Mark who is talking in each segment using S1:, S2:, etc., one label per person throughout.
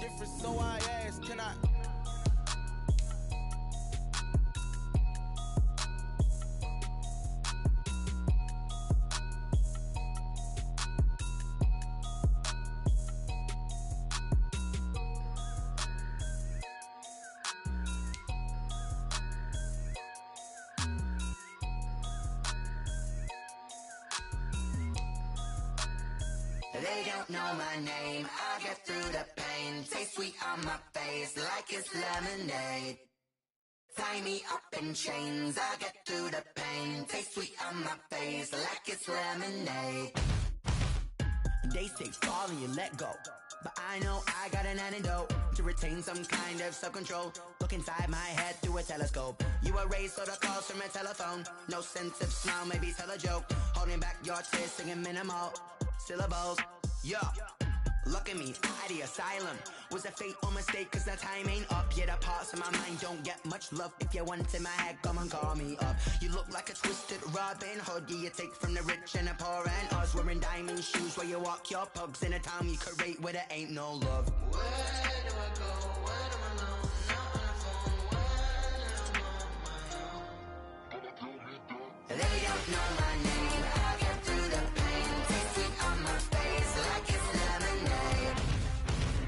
S1: different, so I asked, can I?
S2: They don't know my name, I get through the pain. Taste sweet on my face like it's lemonade. Tie me up in chains, I get through the pain. Taste sweet on my face like it's lemonade. They say fall and you let go, but I know I got an antidote to retain some kind of self-control. Look inside my head through a telescope. You erase all the calls from a telephone. No sense of smile, maybe tell a joke. Holding back your tears, singing minimal syllables. Yeah, look at me, at the asylum. Was it fate or mistake? Cause the time ain't up. Yeah, the parts of my mind don't get much love. If you want in my head, come and call me up. You look like a twisted Robin Hood. Yeah, you take from the rich and the poor and us. Wearing diamond shoes where you walk your pugs in a town you create where there ain't no love. Where do I go? Where do I know? Not on the phone. When I'm on my own. They don't know my name. I get through the pain. Taste sweet on my face like it's lemonade.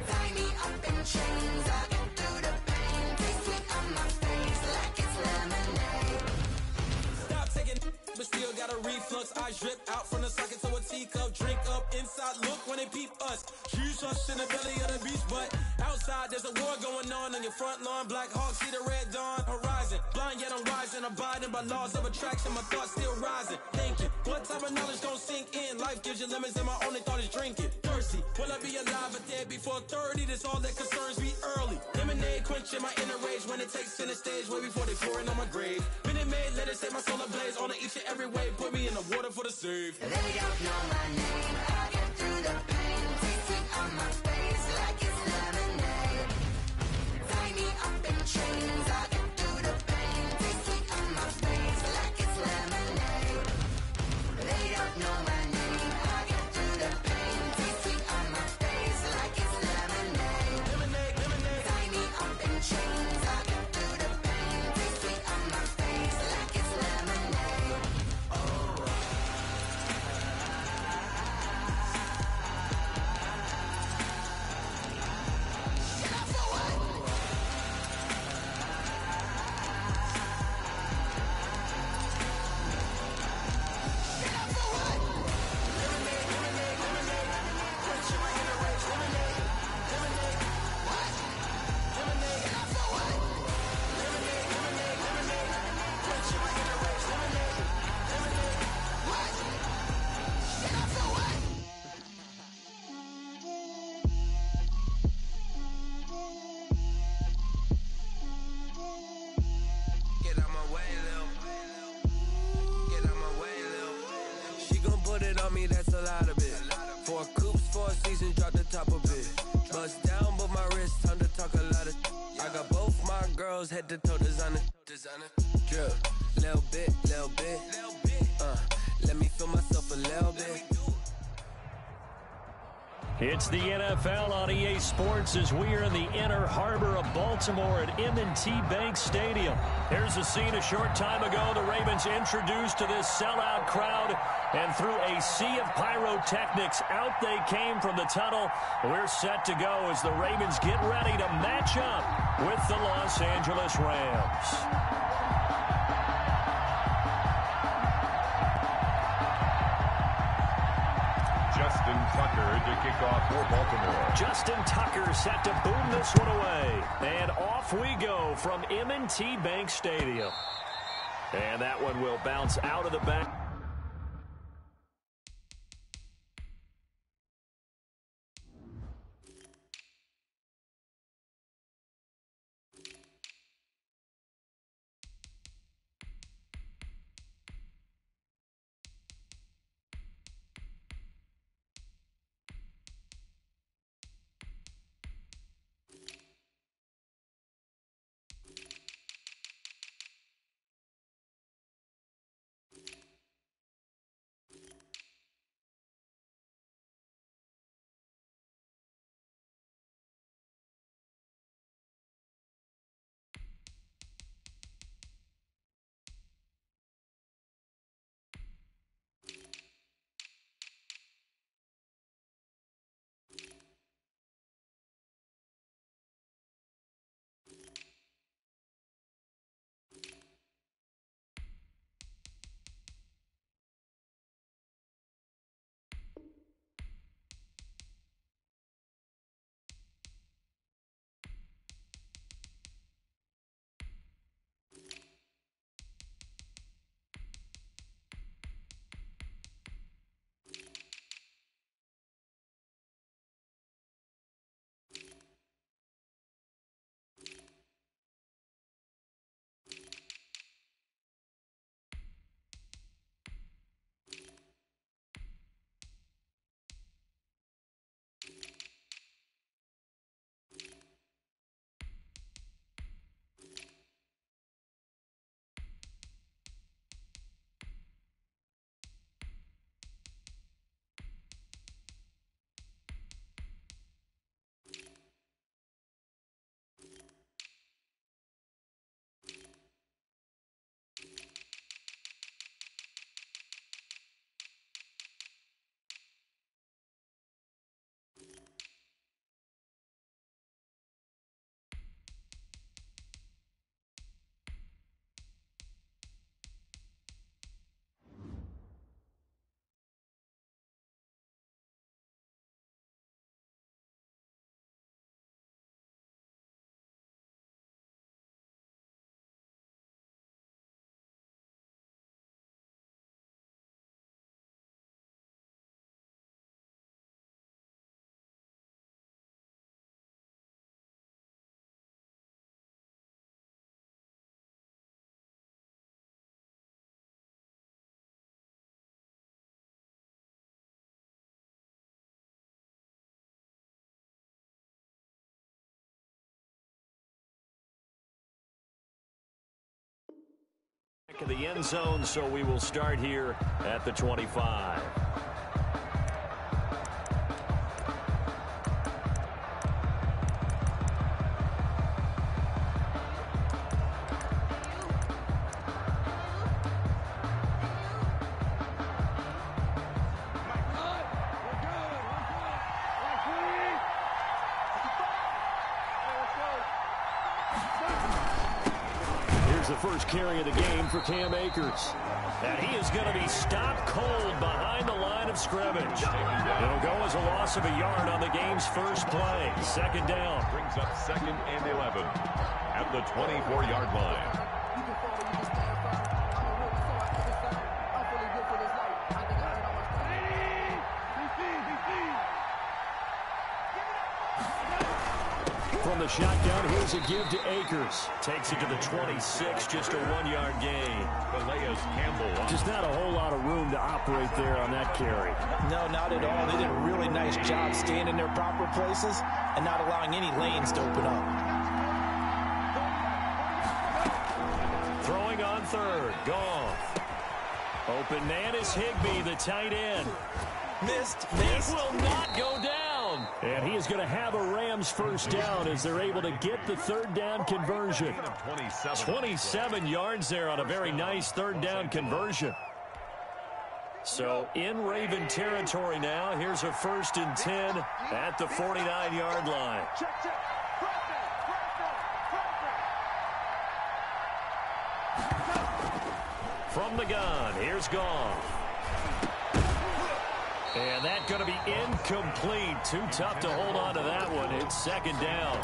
S2: Tie me up in chains. I get through the pain. Taste sweet on my face like it's lemonade.
S1: Stop taking, but still got a reflux. Eyes drip out from the socket to a teacup. Drink up inside, look when they peep us. Huge us in the belly of the beach, but outside there's a war going on your front lawn. Black Hawk, see the red dawn horizon. Blind yet I'm rising, abiding by laws of attraction. My thoughts still rising, thinking what type of knowledge gon' sink in? Life gives you lemons and my only thought is drinking. Thirsty, will I be alive or dead before 30? That's all that concerns me early. Lemonade quenching my inner rage when it takes center stage way before they pour it on my grave. Minute Maid, let it set my soul ablaze on each and every way. Put me in the water for the save.
S2: They don't know my name. I get through the pain. Taste sweet on my face like it's lemonade. Tie me up in chains. I get through the pain. Taste sweet on my face like it's lemonade. They don't know my name. I get through the pain. Taste sweet on my face like it's lemonade.
S1: Lemonade, lemonade.
S2: Tie me up in chains. I get through the pain. Taste sweet on my face like it's lemonade.
S3: Get out my way, Lil. Get out my way, Lil. She gon' put it on me, that's a lot of it. 4 coops, 4 seasons, drop the top of it. Bust down, but my wrist, time to talk a lot of. I got both my girls head to toe designer. Drip, little bit, little bit. Let me feel myself a little bit.
S4: It's the NFL on EA Sports as we are in the inner harbor of Baltimore at M&T Bank Stadium. Here's a scene a short time ago. The Ravens introduced to this sellout crowd, and through a sea of pyrotechnics, out they came from the tunnel. We're set to go as the Ravens get ready to match up with the Los Angeles Rams.
S5: Justin Tucker to kick off for Baltimore.
S4: Justin Tucker set to boom this one away. And off we go from M&T Bank Stadium. And that one will bounce out of the back.
S2: They don't know my name. I get through the pain. Taste sweet on my face like it's lemonade. Tie me up in chains. I get through the pain. Taste sweet on my face like it's lemonade. They don't know my name. I get through the pain. Taste sweet on my face like it's lemonade. They don't know my name. I get through the pain. Taste sweet on my face like it's lemonade.
S4: of the end zone, so we will start here at the 25. The first carry of the game for Cam Akers. And he is going to be stopped cold behind the line of scrimmage. It'll go as a loss of a yard on the game's first play. Second down.
S5: Brings up 2nd and 11 at the 24-yard line.
S4: From the shotgun, here's a give to Akers. Takes it to the 26, just a 1-yard gain. Just not a whole lot of room to operate there on that carry.
S6: No, not at all. They did a really nice job staying in their proper places and not allowing any lanes to open up.
S4: Throwing on third. Goff. Open man is Higbee, the tight end.
S6: Missed.
S4: It will not go down. And he is going to have a Rams first down as they're able to get the third down conversion. 27 yards there on a very nice third down conversion. So in Raven territory now. Here's a 1st and 10 at the 49-yard line. From the gun, here's Goff. And that's going to be incomplete. Too tough to hold on to that one. It's second down.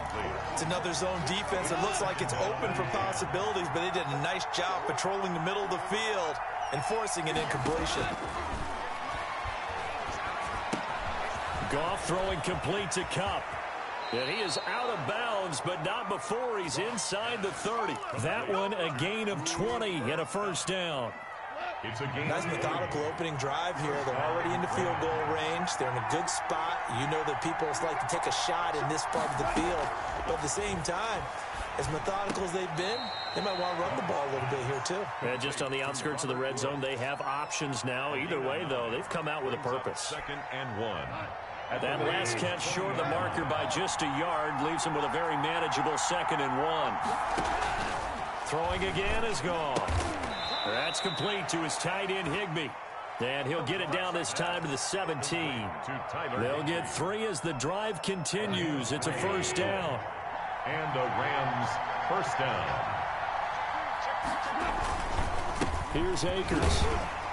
S6: It's another zone defense. It looks like it's open for possibilities, but they did a nice job patrolling the middle of the field and forcing an incompletion.
S4: Goff throwing complete to Kupp. And he is out of bounds, but not before he's inside the 30. That one a gain of 20 and a first down.
S5: It's a game.
S6: Nice methodical opening drive here. They're already into field goal range. They're in a good spot. You know that people like to take a shot in this part of the field. But at the same time, as methodical as they've been, they might want to run the ball a little bit here too.
S4: Yeah, just on the outskirts of the red zone, they have options now. Either way, though, they've come out with a purpose.
S5: 2nd and 1.
S4: That last catch short of the marker by just a yard leaves him with a very manageable 2nd and 1. Throwing again is gone. That's complete to his tight end, Higbee. And he'll get it down this time to the 17. They'll get 3 as the drive continues. It's a first down.
S5: And the Rams first down.
S4: Here's Akers.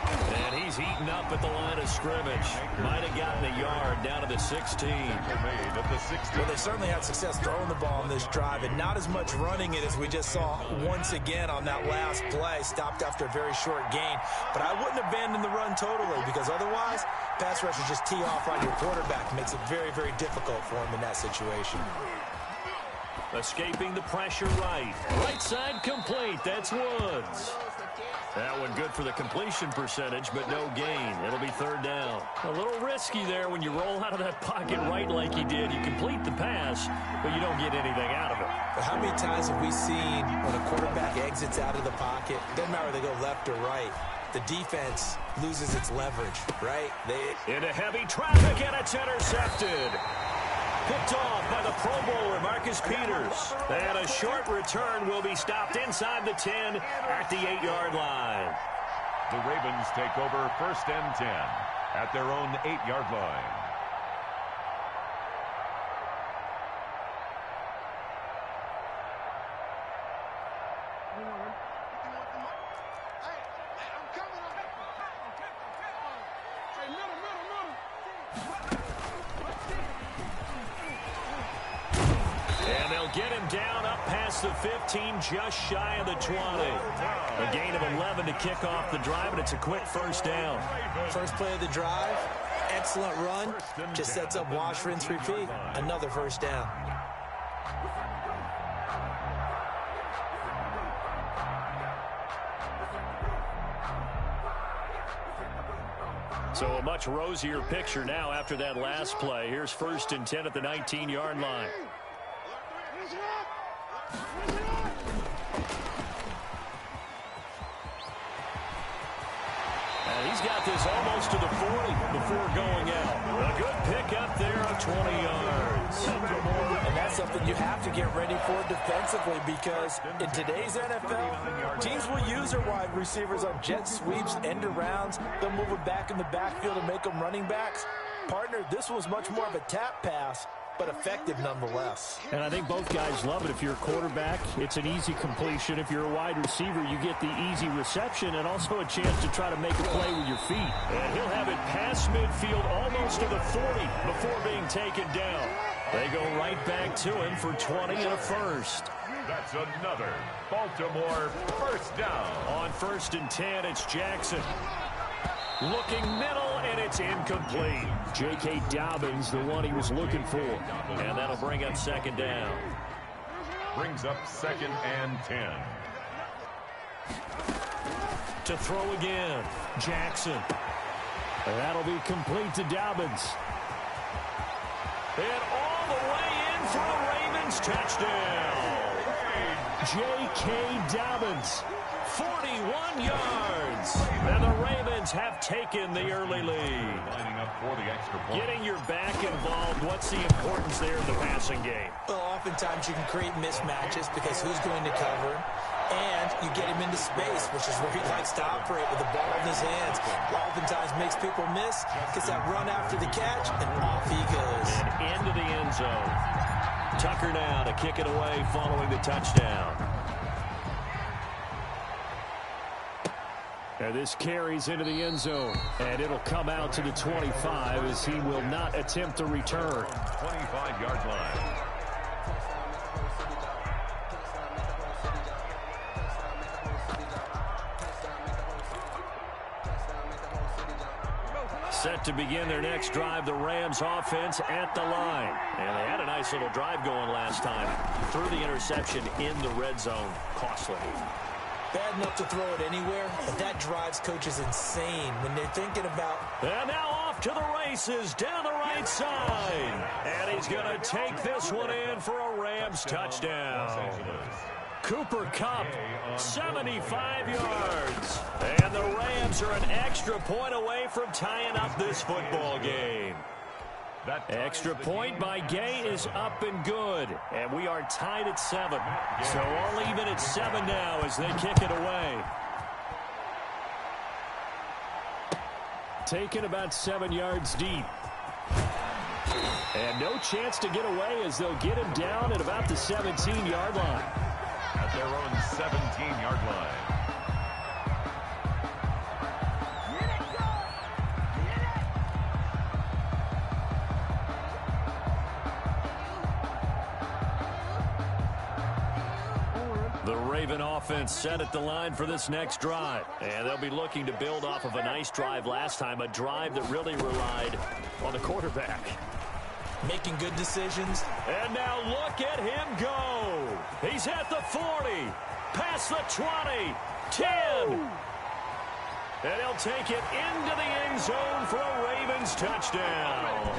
S4: And he's heating up at the line of scrimmage. Might have gotten a yard down to the 16.
S6: Well, they certainly had success throwing the ball on this drive, and not as much running it as we just saw once again on that last play. Stopped after a very short gain. But I wouldn't abandon the run totally, because otherwise, pass rushers just tee off on your quarterback. It makes it very, very difficult for him in that situation.
S4: Escaping the pressure right. Right side complete. That's Woods. That one good for the completion percentage, but no gain. It'll be third down. A little risky there when you roll out of that pocket right like he did. You complete the pass, but you don't get anything out of it.
S6: But how many times have we seen when a quarterback exits out of the pocket, doesn't matter whether they go left or right, the defense loses its leverage, right?
S4: Into heavy traffic, and it's intercepted. Picked off by the Pro Bowler, Marcus Peters. And a short return will be stopped inside the 10 at the 8-yard line.
S5: The Ravens take over 1st and 10 at their own 8-yard line.
S4: Get him down up past the 15, just shy of the 20. A gain of 11 to kick off the drive, and it's a quick first down.
S6: First play of the drive, excellent run, just sets up wash, rinse, repeat. Another first down.
S4: So a much rosier picture now after that last play. Here's 1st and 10 at the 19-yard line. He's got this almost to the 40 before going out. A good pickup there of 20 yards.
S6: And that's something you have to get ready for defensively, because in today's NFL, teams will use their wide receivers on jet sweeps, end arounds. They'll move it back in the backfield and make them running backs. Partner, this was much more of a tap pass, but effective nonetheless.
S4: And I think both guys love it. If you're a quarterback, it's an easy completion. If you're a wide receiver, you get the easy reception and also a chance to try to make a play with your feet. And he'll have it past midfield almost to the 40 before being taken down. They go right back to him for 20 and a first.
S5: That's another Baltimore first down.
S4: On 1st and 10, it's Jackson. Looking middle, and it's incomplete. J.K. Dobbins, the one he was looking for. And that'll bring up 2nd down.
S5: Brings up 2nd and 10.
S4: To throw again, Jackson. That'll be complete to Dobbins. And all the way in for a Ravens touchdown. J.K. Dobbins, 41 yards. And the Ravens have taken the early lead.
S5: Lining up for the extra point.
S4: Getting your back involved, what's the importance there in the passing game?
S6: Well, oftentimes you can create mismatches because who's going to cover, and you get him into space, which is where he likes to operate with the ball in his hands. Oftentimes makes people miss, gets that run after the catch, and off he goes.
S4: And into the end zone. Tucker now to kick it away following the touchdown. And this carries into the end zone. And it'll come out to the 25 as he will not attempt to return.
S5: 25-yard line.
S4: Set to begin their next drive, the Rams offense at the line. And they had a nice little drive going last time. Threw the interception in the red zone. Costly.
S6: Bad enough to throw it anywhere, but that drives coaches insane when they're thinking about...
S4: And now off to the races down the right side. And he's going to take this one in for a Rams touchdown. Cooper Kupp, 75 yards. And the Rams are an extra point away from tying up this football game. That extra point by Gay is up and good. And we are tied at 7. So all even at 7 now as they kick it away. Taken about 7 yards deep. And no chance to get away as they'll get him down at about the 17-yard line.
S5: At their own 17-yard line.
S4: The Raven offense set at the line for this next drive. And they'll be looking to build off of a nice drive last time, a drive that really relied on the quarterback.
S6: Making good decisions.
S4: And now look at him go. He's at the 40, past the 20, 10. And he'll take it into the end zone for a Ravens touchdown.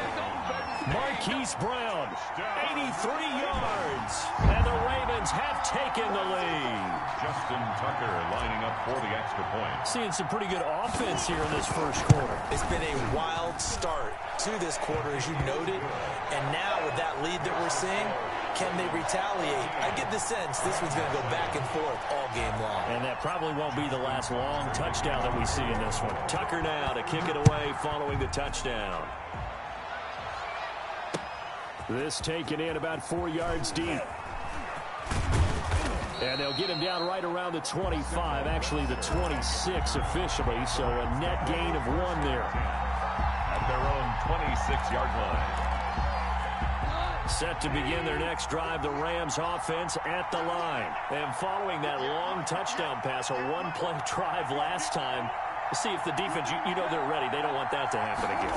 S4: Marquise Brown, 83 yards. And the Ravens have taken the lead.
S5: Justin Tucker lining up for the extra point.
S4: Seeing some pretty good offense here in this first quarter.
S6: It's been a wild start to this quarter, as you noted. And now with that lead that we're seeing, can they retaliate? I get the sense this one's going to go back and forth all game long.
S4: And that probably won't be the last long touchdown that we see in this one. Tucker now to kick it away following the touchdown. This taken in about 4 yards deep. And they'll get him down right around the 25, actually the 26 officially, so a net gain of 1 there.
S5: At their own 26-yard line.
S4: Set to begin their next drive, the Rams offense at the line. And following that long touchdown pass, a one-play drive last time, see if the defense, you know they're ready. They don't want that to happen again.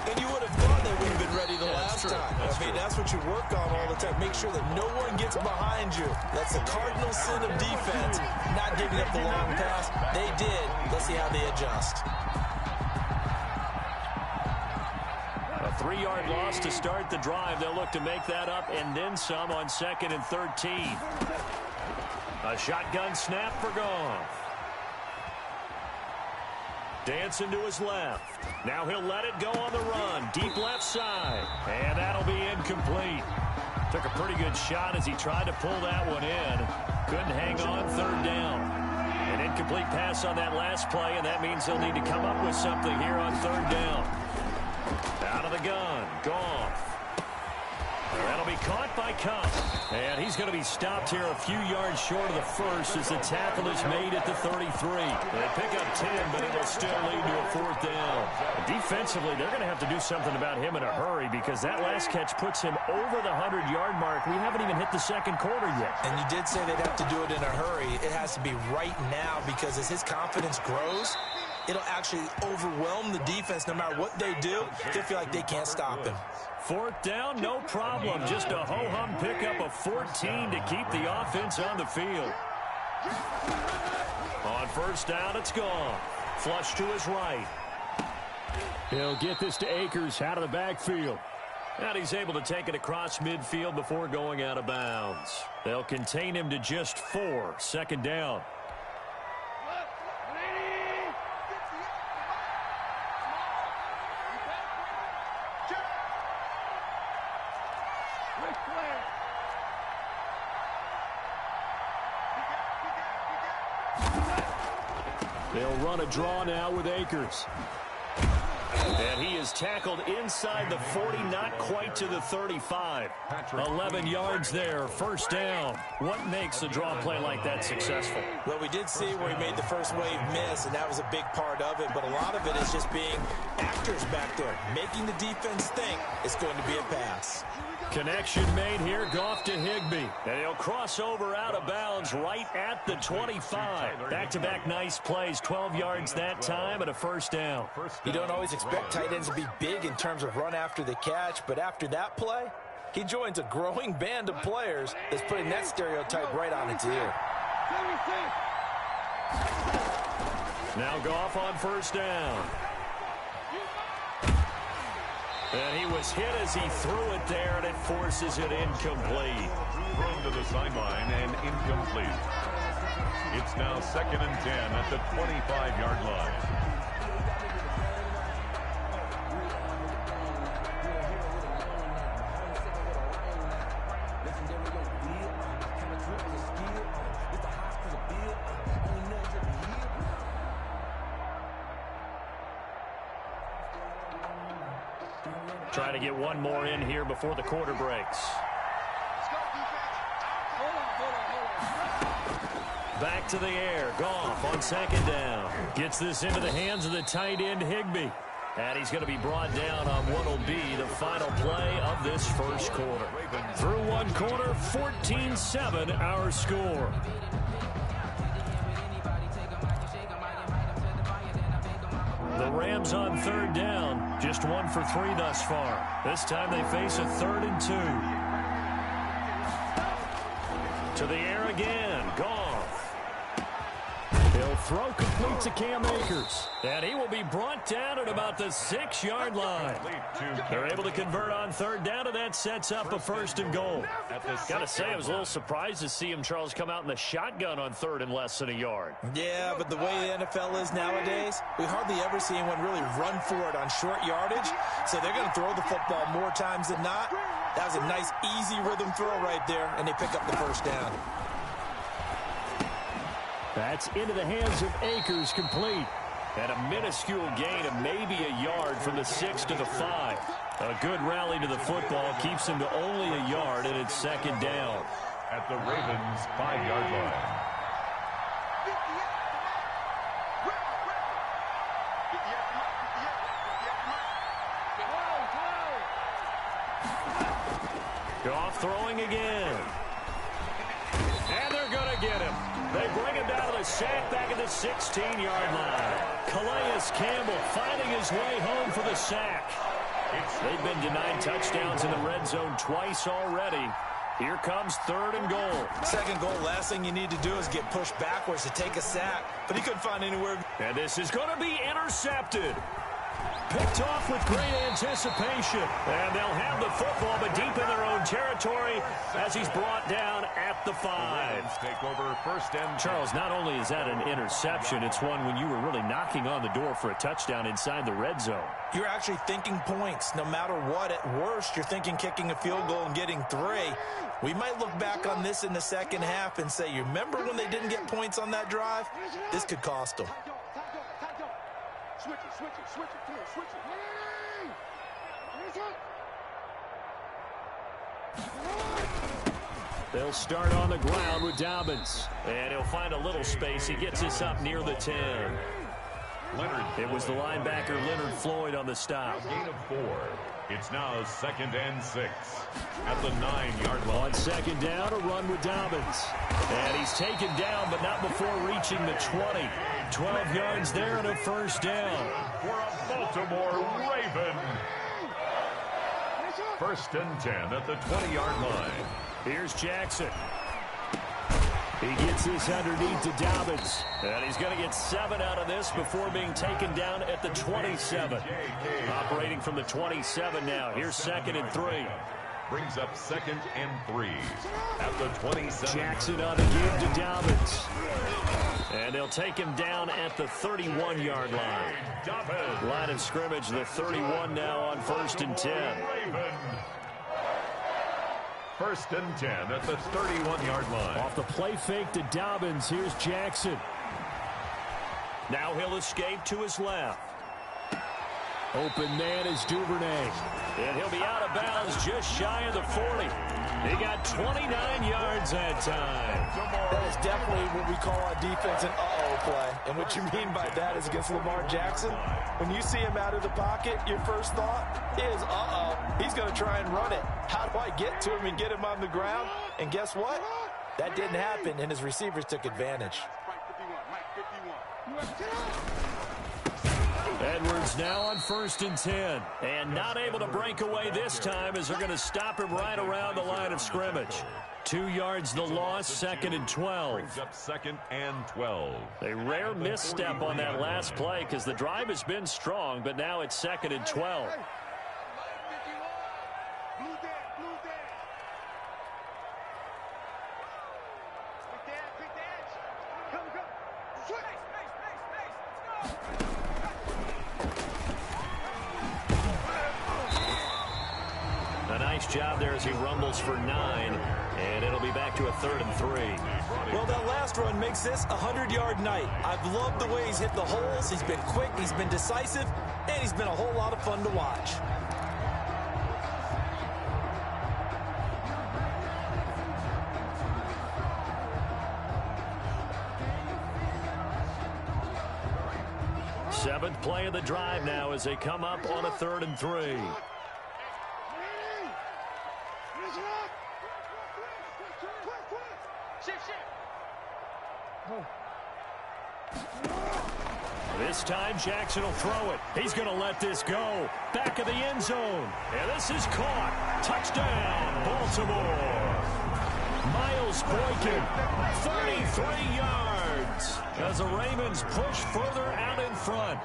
S6: And you would have thought they would have been ready the last time. That's what you work on all the time. Make sure that no one gets behind you. That's the cardinal sin of defense, not giving up the long pass. They did. Let's see how they adjust.
S4: A 3-yard loss to start the drive. They'll look to make that up and then some on 2nd and 13. A shotgun snap for Goff. Dancing to his left. Now he'll let it go on the run. Deep left side. And that'll be incomplete. Took a pretty good shot as he tried to pull that one in. Couldn't hang on. Third down. An incomplete pass on that last play, and that means he'll need to come up with something here on third down. Out of the gun. Goff. That'll be caught by Cup. And he's going to be stopped here a few yards short of the first as the tackle is made at the 33. They pick up 10, but it'll still lead to a fourth down. Defensively, they're going to have to do something about him in a hurry because that last catch puts him over the 100-yard mark. We haven't even hit the second quarter yet. And you did say they'd have to do it in a hurry. It has to be right now because as his confidence grows, it'll actually overwhelm the defense no matter what they do. They feel like they can't stop him. Fourth down, no problem. Just a ho-hum pickup of 14 to keep the offense on the field. On first down, it's gone. Flush to his right. He'll get this to Akers out of the backfield. And he's able to take it across midfield before going out of bounds. They'll contain him to just 4. Second down. They'll run a draw now with Akers. And he is tackled inside the 40, not quite to the 35. 11 yards there, first down. What makes a draw play like that successful? Well, we did see where he made the first wave miss, and that was a big part of it. But a lot of it is just being actors back there, making the defense think it's going to be a pass. Connection made here, Goff to Higbee. And he'll cross over out of bounds right at the 25. Back-to-back nice plays, 12 yards that time and a first down. You don't always expect tight ends to be big in terms of run after the catch, but after that play, he joins a growing band of players that's putting that stereotype right on its ear. Now Goff on first down. And he was hit as he threw it there, and it forces it incomplete.
S5: Thrown to the sideline and incomplete. It's now 2nd and 10 at the 25-yard line.
S4: Trying to get one more in here before the quarter breaks. Back to the air. Goff on second down. Gets this into the hands of the tight end, Higbee. And he's going to be brought down on what will be the final play of this first quarter. Through one quarter, 14-7 our score. The Rams on third down, just 1 for 3 thus far. This time they face a 3rd and 2. To the air again, Goff. He'll throw complete to Cam Akers. And he will be brought down at about the 6-yard line. They're able to convert on third down, and that sets up a 1st and goal. Got to say, I was a little surprised to see him, Charles, come out in the shotgun on third and less than a yard. Yeah, but the way the NFL is nowadays, we hardly ever see anyone really run for it on short yardage. So they're going to throw the football more times than not. That was a nice, easy rhythm throw right there, and they pick up the first down. That's into the hands of Akers, complete. And a minuscule gain of maybe a yard from the 6 to the 5. A good rally to the football keeps him to only a yard, and it's second down.
S5: At the Ravens' 5-yard line.
S4: Goff throwing again. And they're going to get him. They bring him down to the sack back at the 16-yard line. Calais Campbell finding his way home for the sack. They've been denied touchdowns in the red zone twice already. Here comes 3rd and goal. Second goal, last thing you need to do is get pushed backwards to take a sack. But he couldn't find anywhere. And this is going to be intercepted. Picked off with great anticipation. And they'll have the football, but deep in their own territory as he's brought down at the 5.
S5: Take over first and
S4: Charles, not only is that an interception, it's one when you were really knocking on the door for a touchdown inside the red zone.
S6: You're actually thinking points. No matter what, at worst, you're thinking kicking a field goal and getting 3. We might look back on this in the second half and say, you remember when they didn't get points on that drive? This could cost them.
S7: Switch it. Come on, switch it.
S4: They'll start on the ground with Dobbins. And he'll find a little space. He gets us up near the 10. It was the linebacker Leonard Floyd on the stop.
S5: Gain of 4. It's now 2nd and 6 at the 9-yard line.
S4: On second down, a run with Dobbins. And he's taken down, but not before reaching the 20. 12 yards there and a first down.
S5: For a Baltimore Raven. 1st and 10 at the 20-yard line.
S4: Here's Jackson. He gets this underneath to Dobbins. And he's going to get 7 out of this before being taken down at the 27. Operating from the 27 now. Here's 2nd and 3.
S5: Brings up 2nd and 3 at the 27.
S4: Jackson on the give to Dobbins. And they'll take him down at the 31-yard line. Line of scrimmage, the 31 now on 1st and 10.
S5: 1st and 10 at the 31-yard line.
S4: Off the play fake to Dobbins, here's Jackson. Now he'll escape to his left. Open man is Duvernay. And he'll be out of bounds just shy of the 40. He got 29 yards that time.
S6: That is definitely what we call a defense an uh-oh play. And what you mean by that is against Lamar Jackson, when you see him out of the pocket, your first thought is, uh-oh, he's going to try and run it. How do I get to him and get him on the ground? And guess what? That didn't happen, and his receivers took advantage.
S4: Edwards now on 1st and 10. And not able to break away this time as they're going to stop him right around the line of scrimmage. 2 yards the loss, 2nd and 12.
S5: Brings up 2nd and 12.
S4: A rare misstep on that last play because the drive has been strong, but now it's 2nd and 12. Job there as he rumbles for 9, and it'll be back to a 3rd and 3.
S6: Well, that last run makes this a 100-yard night. I've loved the way he's hit the holes. He's been quick, he's been decisive, and he's been a whole lot of fun to watch.
S4: Seventh play of the drive now as they come up on a 3rd and 3. This time Jackson will throw it. He's going to let this go. Back of the end zone. And this is caught. Touchdown, Baltimore. Miles Boykin, 33 yards as the Ravens push further out in front.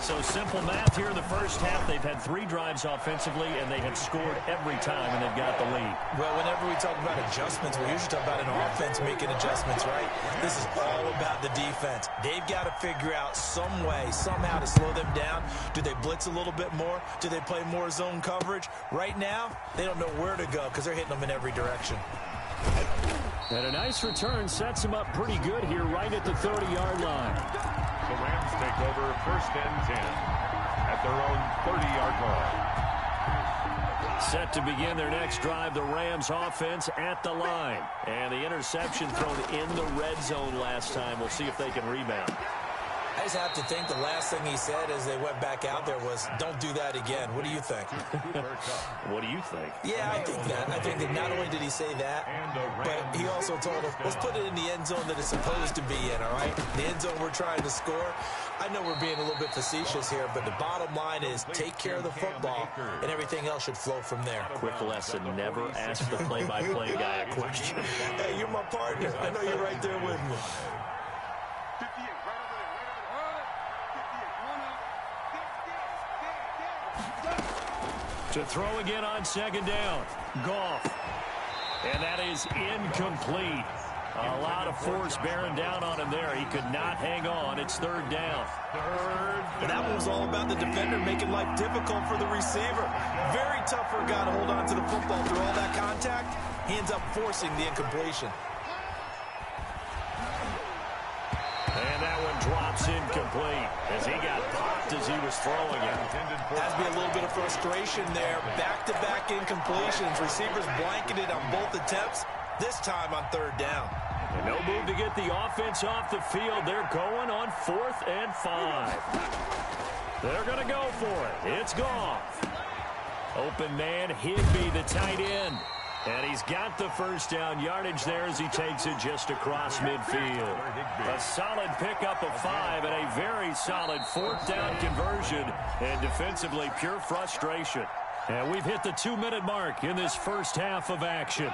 S4: So simple math here in the first half. They've had 3 drives offensively, and they have scored every time, and they've got the lead.
S6: Well, whenever we talk about adjustments, we usually talk about an offense making adjustments, right? This is all about the defense. They've got to figure out some way, somehow to slow them down. Do they blitz a little bit more? Do they play more zone coverage? Right now, they don't know where to go because they're hitting them in every direction.
S4: And a nice return sets them up pretty good here right at the 30-yard line.
S5: The Rams take over 1st and 10 at their own 30-yard line.
S4: Set to begin their next drive, the Rams offense at the line. And the interception thrown in the red zone last time. We'll see if they can rebound.
S6: I just have to think the last thing he said as they went back out there was, don't do that again. What do you think?
S4: What do you think?
S6: Yeah, I think that. I think that not only did he say that, but he also told us, let's put it in the end zone that it's supposed to be in, all right? The end zone we're trying to score. I know we're being a little bit facetious here, but the bottom line is take care of the football, and everything else should flow from there.
S4: Quick lesson, never ask the play-by-play guy a question.
S6: Hey, you're my partner. I know you're right there with me.
S4: To throw again on second down. Goff. And that is incomplete. A lot of force bearing down on him there. He could not hang on. It's third down.
S6: And that one was all about the defender making life difficult for the receiver. Very tough for a guy to hold on to the football through all that contact. He ends up forcing the incompletion.
S4: And that one drops incomplete as he got popped as he was throwing it.
S6: Has to be a little bit of frustration there. Back-to-back incompletions. Receivers blanketed on both attempts, this time on third down.
S4: And no move to get the offense off the field. They're going on 4th and 5. They're going to go for it. It's Goff. Open man, Higby, the tight end. And he's got the first down yardage there as he takes it just across midfield. A solid pickup of 5 and a very solid 4th down conversion. And defensively, pure frustration. And we've hit the 2-minute mark in this first half of action.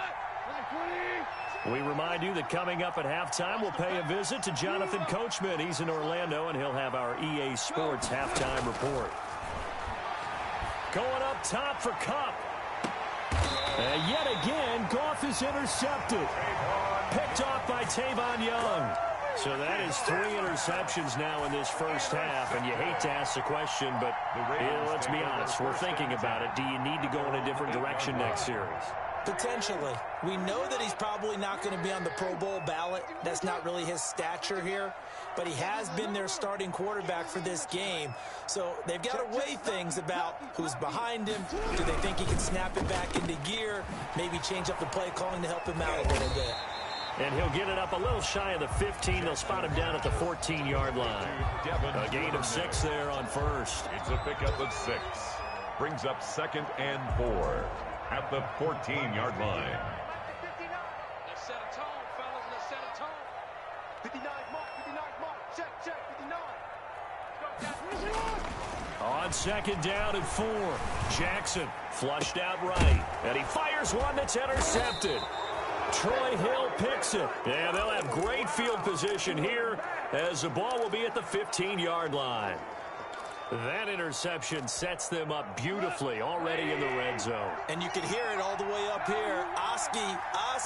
S4: We remind you that coming up at halftime, we'll pay a visit to Jonathan Coachman. He's in Orlando, and he'll have our EA Sports halftime report. Going up top for Kupp. And yet again, Goff is intercepted. Picked off by Tavon Young. So that is 3 interceptions now in this first half. And you hate to ask the question, but let's be honest. We're thinking about it. Do you need to go in a different direction next series?
S6: Potentially. We know that he's probably not going to be on the Pro Bowl ballot. That's not really his stature here. But he has been their starting quarterback for this game. So they've got to weigh things about who's behind him. Do they think he can snap it back into gear? Maybe change up the play calling to help him out a little bit.
S4: And he'll get it up a little shy of the 15. They'll spot him down at the 14-yard line. A gain of 6 there on first.
S5: It's a pickup of 6. Brings up 2nd and 4 at the 14-yard line.
S7: Let's set a tone, fellas. Let's set a tone. 59 mark, 59 mark. Check, 59.
S4: On second down and 4. Jackson flushed out right. And he fires one that's intercepted. Troy Hill picks it. Yeah, they'll have great field position here as the ball will be at the 15-yard line. That interception sets them up beautifully already in the red zone.
S6: And you can hear it all the way up here. Oski,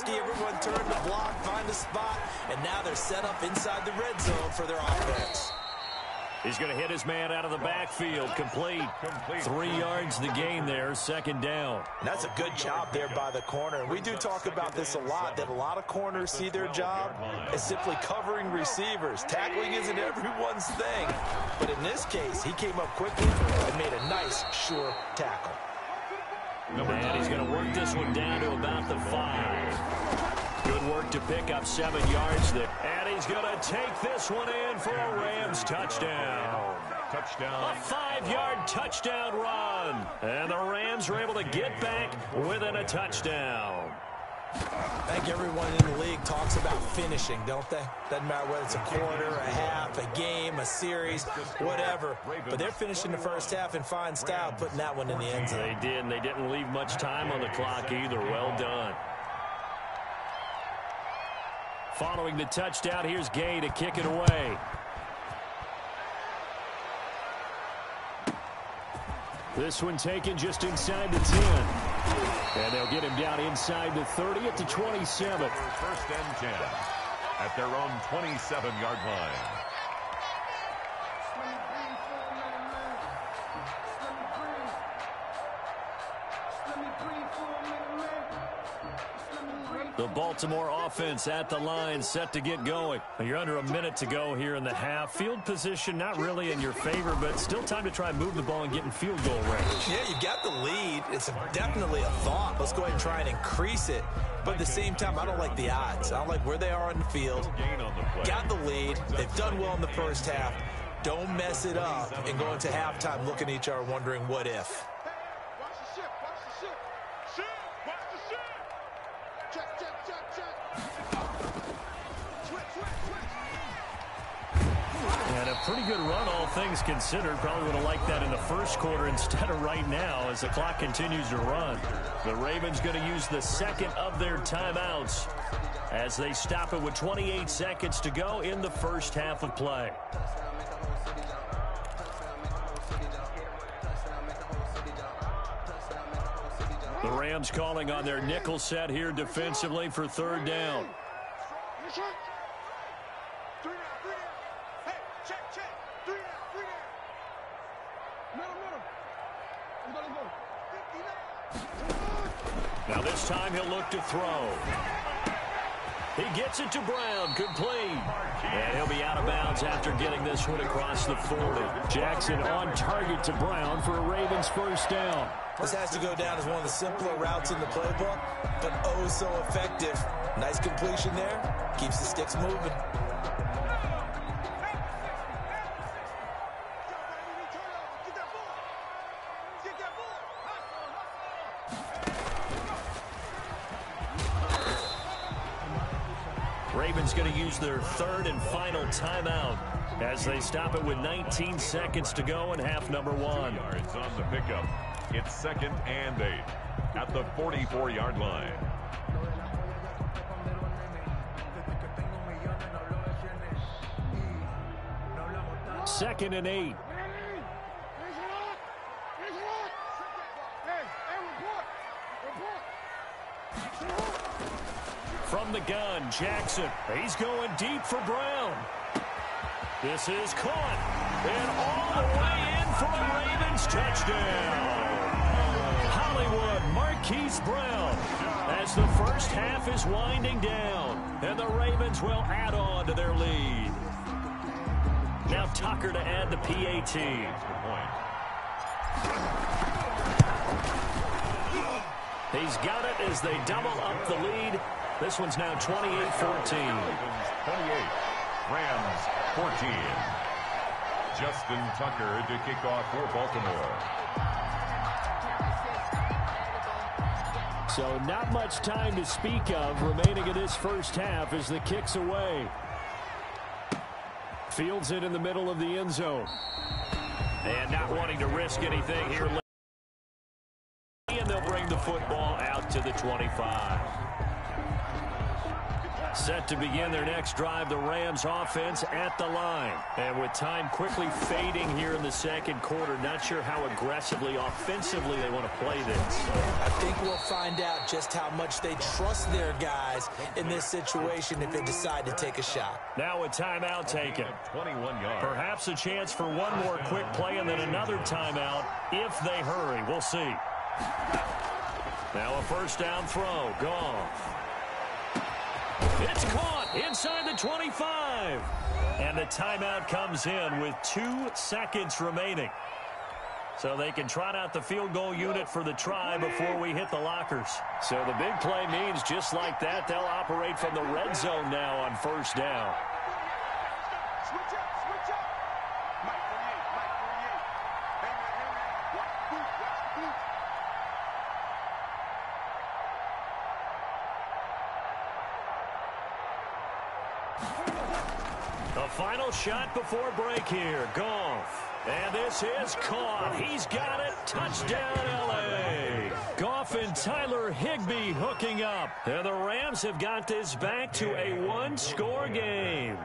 S6: everyone turned the block, find a spot, and now they're set up inside the red zone for their offense.
S4: He's going to hit his man out of the backfield. Complete. 3 yards the gain there, second down.
S6: And that's a good job there by the corner. We do talk about this a lot, that a lot of corners see their job as simply covering receivers. Tackling isn't everyone's thing. But in this case, he came up quickly and made a nice, sure tackle.
S4: And he's going to work this one down to about the 5. Good work to pick up 7 yards there. And he's going to take this one in for a Rams touchdown. A 5-yard touchdown run. And the Rams are able to get back within a touchdown.
S6: I think everyone in the league talks about finishing, don't they? Doesn't matter whether it's a quarter, a half, a game, a series, whatever. But they're finishing the first half in fine style, putting that one in the end zone.
S4: They did, and they didn't leave much time on the clock either. Well done. Following the touchdown, here's Gay to kick it away. This one taken just inside the 10. And they'll get him down inside the 30 at the 27.
S5: First and 10 at their own 27-yard line.
S4: The Baltimore offense at the line, set to get going. You're under a minute to go here in the half. Field position not really in your favor, but still time to try and move the ball and get in field goal range.
S6: Yeah, you've got the lead. It's definitely a thought. Let's go ahead and try and increase it. But at the same time, I don't like the odds. I don't like where they are on the field. Got the lead. They've done well in the first half. Don't mess it up and go into halftime looking at each other wondering what if.
S7: Watch the ship, watch the ship. Ship, watch the ship. Check. Switch.
S4: And a pretty good run, all things considered. Probably would have liked that in the first quarter instead of right now as the clock continues to run. The Ravens going to use the second of their timeouts as they stop it with 28 seconds to go in the first half of play. The Rams calling on their nickel set here defensively for third down. Now this time he'll look to throw. He gets it to Brown, complete. And he'll be out of bounds after getting this one across the 40. Jackson on target to Brown for a Ravens first down.
S6: This has to go down as one of the simpler routes in the playbook, but oh so effective. Nice completion there. Keeps the sticks moving.
S4: Ravens going to use their third and final timeout as they stop it with 19 seconds to go in half number one.
S5: Yards on the pickup. It's 2nd and 8 at the 44-yard line.
S4: Second and 8. From the gun, Jackson. He's going deep for Brown. This is caught. And all the way in for a Ravens touchdown. Hollywood Marquise Brown as the first half is winding down. And the Ravens will add on to their lead. Now Tucker to add the PAT. He's got it as they double up the lead. This one's now 28-14.
S5: 28. Rams 14. Justin Tucker to kick off for Baltimore.
S4: So not much time to speak of remaining in this first half as the kick's away. Fields it in the middle of the end zone. And not wanting to risk anything here. And they'll bring the football out to the 25. Set to begin their next drive, the Rams offense at the line. And with time quickly fading here in the second quarter, not sure how aggressively, offensively they want to play this.
S6: I think we'll find out just how much they trust their guys in this situation if they decide to take a shot.
S4: Now a timeout taken.
S5: 21 yards.
S4: Perhaps a chance for one more quick play and then another timeout if they hurry. We'll see. Now a first down throw. Goff. It's caught inside the 25. And the timeout comes in with 2 seconds remaining. So they can trot out the field goal unit for the try before we hit the lockers. So the big play means just like that, they'll operate from the red zone now on first down.
S7: Switch up, switch up. Mike 48, Mike 48. Hey, man, watch the boot, watch the boot.
S4: The final shot before break here. Goff. And this is caught. He's got it. Touchdown, L.A. Goff and Tyler Higbee hooking up. And the Rams have got this back to a one-score game.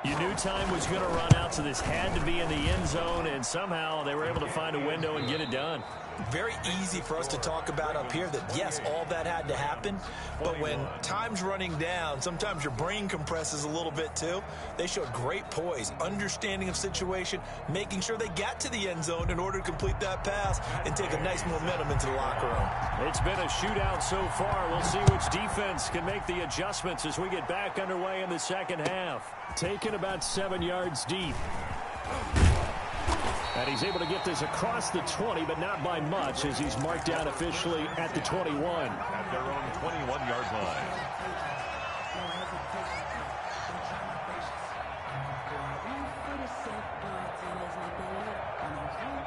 S4: You knew time was going to run out, so this had to be in the end zone, and somehow they were able to find a window and get it done.
S6: Very easy for us to talk about up here that, yes, all that had to happen, but when time's running down, sometimes your brain compresses a little bit too. They showed great poise, understanding of situation, making sure they got to the end zone in order to complete that pass and take a nice momentum into the locker room.
S4: It's been a shootout so far. We'll see which defense can make the adjustments as we get back underway in the second half. Taken about 7 yards deep. And he's able to get this across the 20, but not by much as he's marked out officially at the 21.
S5: At their own 21-yard line.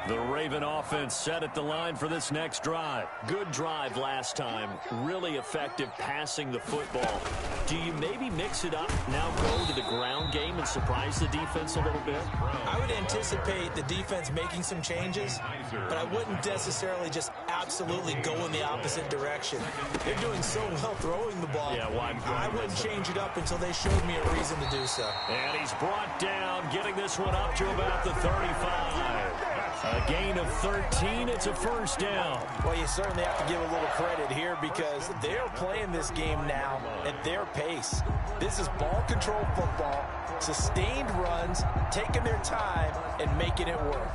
S4: The Raven offense set at the line for this next drive. Good drive last time. Really effective passing the football. Do you maybe mix it up, now go to the ground game and surprise the defense a little bit?
S6: I would anticipate the defense making some changes, but I wouldn't necessarily just absolutely go in the opposite direction. They're doing so well throwing the ball.
S4: Yeah, well,
S6: I wouldn't change it up until they showed me a reason to do so.
S4: And he's brought down, getting this one up to about the 35. A gain of 13. It's a first down.
S6: Well, you certainly have to give a little credit here because they're playing this game now at their pace. This is ball control football, sustained runs, taking their time, and making it work.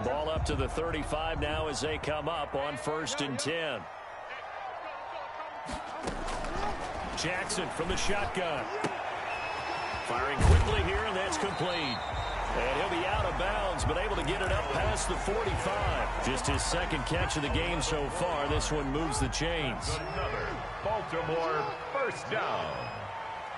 S4: Ball up to the 35 now as they come up on 1st and 10. Jackson from the shotgun. Firing quickly here, and that's complete. And he'll be out of bounds, but able to get it up past the 45. Just his second catch of the game so far. This one moves the chains.
S5: Another Baltimore first down.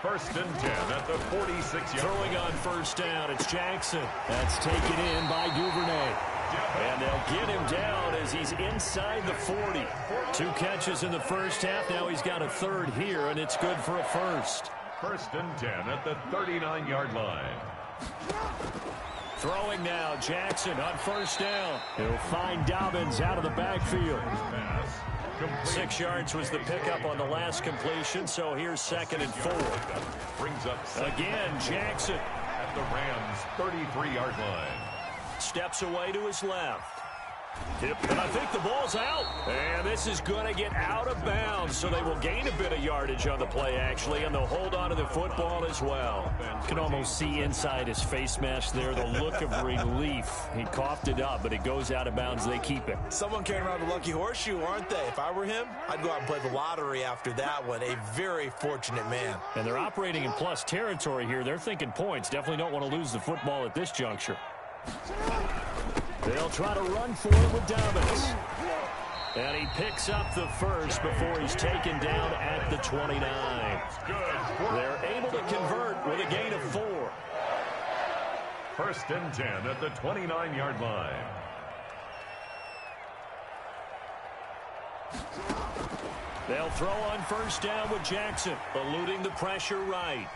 S5: 1st and 10 at the 46-yard.
S4: Throwing on first down, it's Jackson. That's taken in by Duvernay. And they'll get him down as he's inside the 40. 2 catches in the first half. Now he's got a third here, and it's good for a first.
S5: 1st and 10 at the 39-yard line.
S4: Throwing now, Jackson on first down. He'll find Dobbins out of the backfield. 6 yards was the pickup on the last completion, so here's 2nd and 4.
S5: Brings up
S4: again, Jackson
S5: at the Rams' 33-yard line.
S4: Steps away to his left. And I think the ball's out. And this is going to get out of bounds, so they will gain a bit of yardage on the play, actually, and they'll hold on to the football as well. You can almost see inside his face mask there the look of relief. He coughed it up, but it goes out of bounds. They keep it.
S6: Someone carrying around the lucky horseshoe, aren't they? If I were him, I'd go out and play the lottery after that one. A very fortunate man. And
S4: they're operating in plus territory here. They're thinking points. Definitely don't want to lose the football at this juncture. They'll try to run for it with Dobbins. And he picks up the first before he's taken down at the 29. They're able to convert with a gain of 4.
S5: 1st and 10 at the 29-yard line.
S4: They'll throw on first down with Jackson, eluding the pressure right.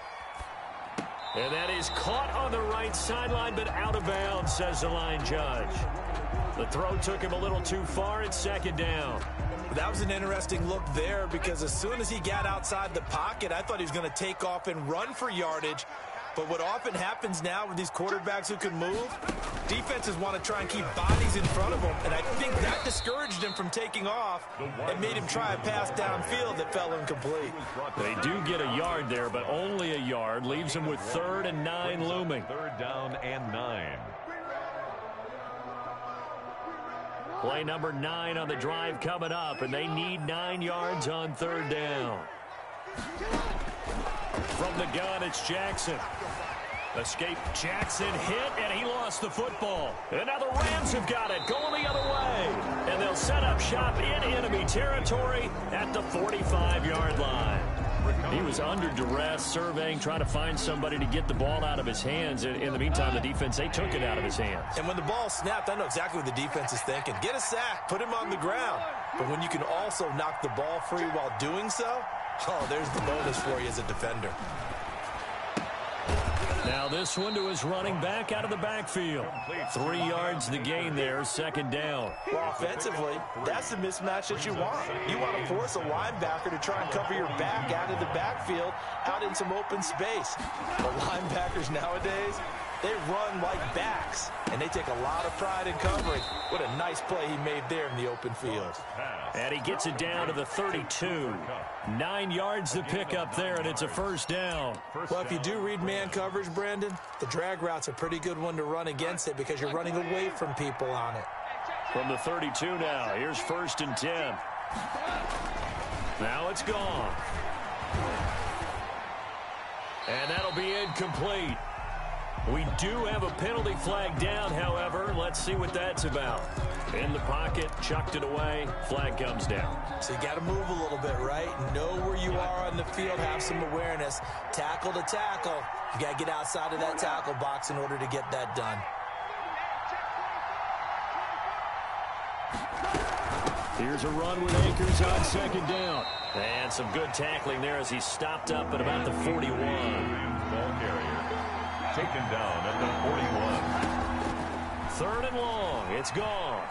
S4: And that is caught on the right sideline, but out of bounds, says the line judge. The throw took him a little too far. It's 2nd down.
S6: That was an interesting look there because as soon as he got outside the pocket, I thought he was going to take off and run for yardage. But what often happens now with these quarterbacks who can move, defenses want to try and keep bodies in front of them, and I think that discouraged him from taking off and made him try a pass downfield that fell incomplete.
S4: They do get a yard there, but only a yard. Leaves him with 3rd and 9 looming.
S5: 3rd down and 9.
S4: Play number 9 on the drive coming up, and they need 9 yards on 3rd down. From the gun, it's Jackson. Escape Jackson hit, and he lost the football. And now the Rams have got it, going the other way. And they'll set up shop in enemy territory at the 45-yard line. He was under duress, surveying, trying to find somebody to get the ball out of his hands. In the meantime, the defense, they took it out of his hands.
S6: And when the ball snapped, I know exactly what the defense is thinking. Get a sack, put him on the ground. But when you can also knock the ball free while doing so, oh, there's the bonus for you as a defender.
S4: Now this one to his running back out of the backfield. 3 yards the gain there, 2nd down.
S6: Well, offensively, that's the mismatch that you want. You want to force a linebacker to try and cover your back out of the backfield, out in some open space. But linebackers nowadays, they run like backs, and they take a lot of pride in covering. What a nice play he made there in the open field.
S4: And he gets it down to the 32. 9 yards the pickup there, and it's a first down.
S6: Well, if you do read man coverage, Brandon, the drag route's a pretty good one to run against it because you're running away from people on it.
S4: From the 32 now, here's 1st and 10. Now it's gone. And that'll be incomplete. We do have a penalty flag down, however. Let's see what that's about. In the pocket, chucked it away, flag comes down.
S6: So you got to move a little bit, right? Know where you are on the field, have some awareness. Tackle to tackle. You got to get outside of that tackle box in order to get that done.
S4: Here's a run with Akers on 2nd down. And some good tackling there as he stopped up at about the 41.
S5: Ball carrier taken down at the 41.
S4: 3rd and long. It's gone.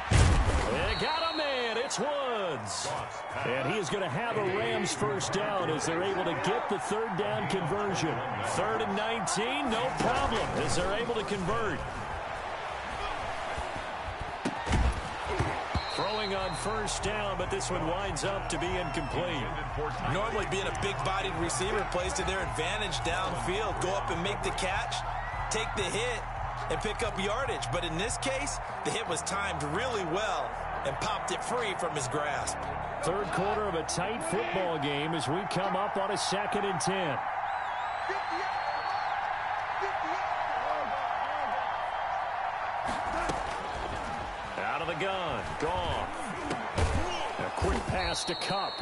S4: And got a man. It's That's Woods. And he is going to have a Rams first down as they're able to get the third down conversion. 3rd and 19, no problem as they're able to convert. Throwing on first down, but this one winds up to be incomplete.
S6: Normally being a big-bodied receiver plays to their advantage downfield. Go up and make the catch, take the hit, and pick up yardage. But in this case, the hit was timed really well and popped it free from his grasp.
S4: Third quarter of a tight football game as we come up on a 2nd and 10. Out of the gun, Goff. A quick pass to Kupp.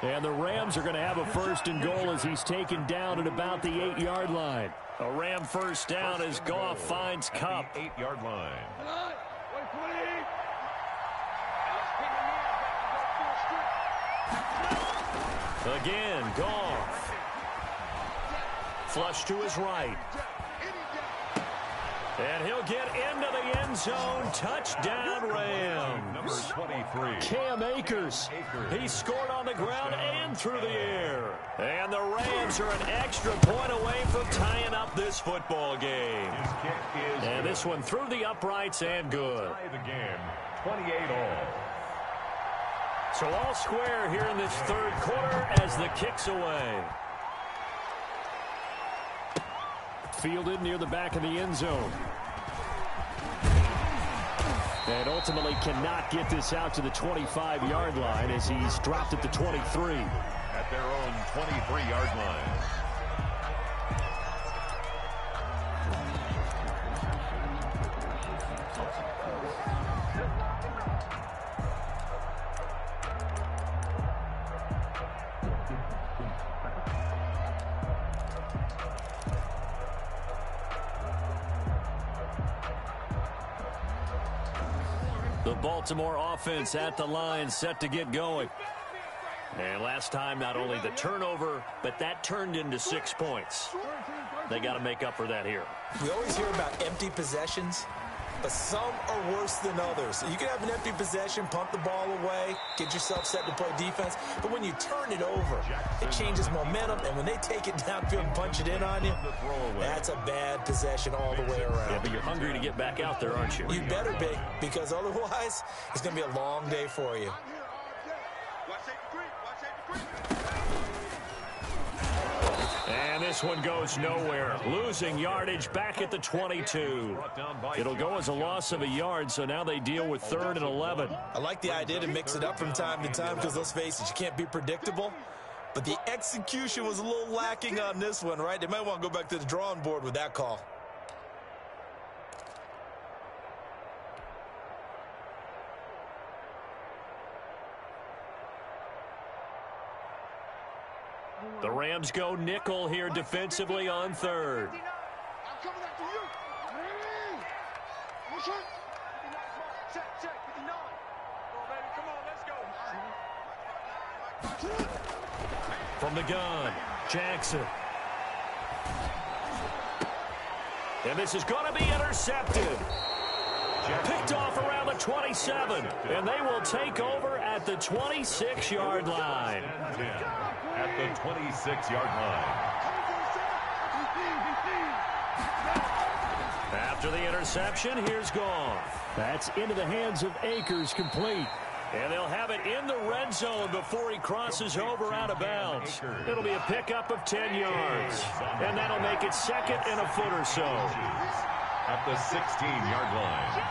S4: And the Rams are going to have a 1st and goal as he's taken down at about the 8-yard line. A Ram first down as Goff finds Kupp.
S5: 8-yard line.
S4: Again, Goff. Flush to his right. And he'll get into the end zone. Touchdown, Rams.
S5: Number 23.
S4: Cam Akers. He scored on the ground and through the air. And the Rams are an extra point away from tying up this football game.
S5: His kick is
S4: and this one through the uprights and good.
S5: tie the game, 28-all.
S4: So all square here in this third quarter as the kick's away. Fielded near the back of the end zone. And ultimately cannot get this out to the 25-yard line as he's dropped at the 23.
S5: At their own 23-yard line.
S4: The Baltimore offense at the line, set to get going. And last time, not only the turnover, but that turned into 6 points. They got to make up for that here.
S6: We always hear about empty possessions, but some are worse than others. You can have an empty possession, punt the ball away, get yourself set to play defense, but when you turn it over, it changes momentum, and when they take it downfield and punch it in on you, that's a bad possession all the way around.
S4: Yeah, but you're hungry to get back out there, aren't you?
S6: You better be, because otherwise, it's going to be a long day for you.
S4: And this one goes nowhere. Losing yardage back at the 22. It'll go as a loss of a yard, so now they deal with 3rd and 11.
S6: I like the idea to mix it up from time to time because, let's face it, you can't be predictable. But the execution was a little lacking on this one, right? They might want to go back to the drawing board with that call.
S4: The Rams go nickel here defensively on 3rd. From the gun, Jackson. And this is going to be intercepted. Picked off around the 27. And they will take over at the 26-yard line.
S5: At the 26-yard line.
S4: After the interception, here's Goff. That's into the hands of Akers, complete. And they'll have it in the red zone before he crosses over out of bounds. It'll be a pickup of 10 yards. And that'll make it 2nd and a foot or so.
S5: At the 16-yard line.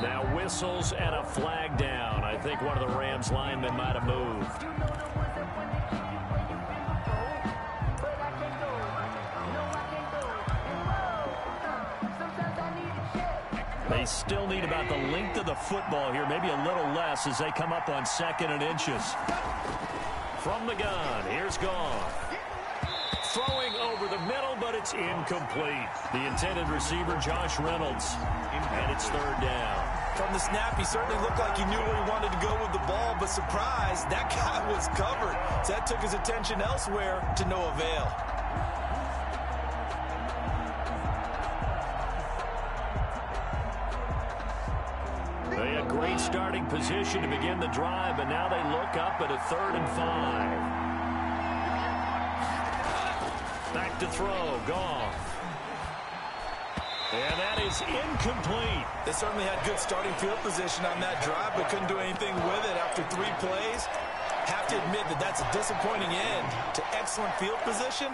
S4: Now whistles and a flag down. I think one of the Rams linemen might have moved. They still need about the length of the football here, maybe a little less as they come up on 2nd and inches. From the gun, here's Goff. Throwing over the middle, but it's incomplete. The intended receiver, Josh Reynolds. And it's 3rd down.
S6: From the snap, he certainly looked like he knew where he wanted to go with the ball, but surprise, that guy was covered. So that took his attention elsewhere to no avail.
S4: They had great starting position to begin the drive, but now they look up at a 3rd and 5. Back to throw, Goff. And that is incomplete.
S6: They certainly had good starting field position on that drive, but couldn't do anything with it after 3 plays. Have to admit that that's a disappointing end to excellent field position.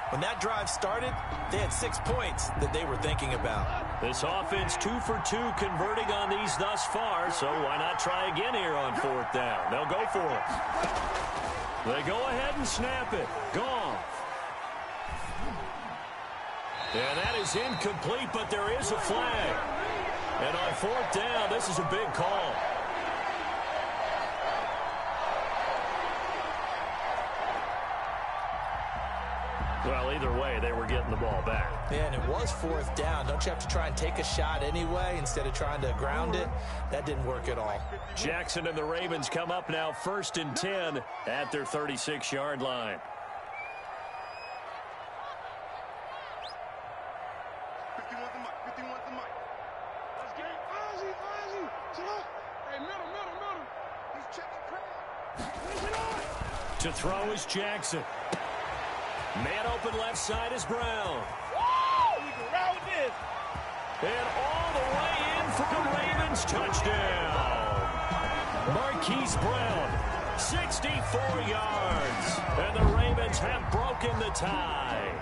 S6: When that drive started, they had 6 points that they were thinking about.
S4: This offense 2 for 2 converting on these thus far, so why not try again here on 4th down? They'll go for it. They go ahead and snap it. Goff. And that is incomplete, but there is a flag. And on 4th down, this is a big call. Well, either way, they were getting the ball back.
S6: Yeah, and it was 4th down. Don't you have to try and take a shot anyway instead of trying to ground it? That didn't work at all.
S4: Jackson and the Ravens come up now 1st and 10 at their 36-yard line.
S7: 51's the mic. 51's the mic. Let's get it. Ozzy. Chill out. Hey, middle. He's checking crowd. Push it on.
S4: To throw is Jackson. Man open left side is Brown.
S7: Woo! We can ride with this.
S4: And all the way in for the Ravens touchdown. Marquise Brown, 64 yards. And the Ravens have broken the tie.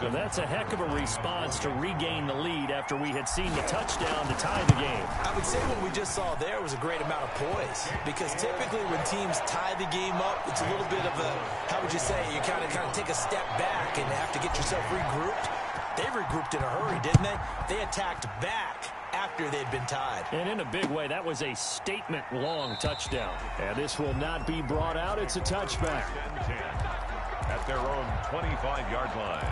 S4: And that's a heck of a response to regain the lead after we had seen the touchdown to tie the game.
S6: I would say what we just saw there was a great amount of poise, because typically when teams tie the game up, it's a little bit of a, how would you say, you kind of take a step back and have to get yourself regrouped. They regrouped in a hurry, didn't they? They attacked back after they'd been tied.
S4: And in a big way, that was a statement-long touchdown. And this will not be brought out. It's a touchback.
S5: 10-10 at their own 25-yard line.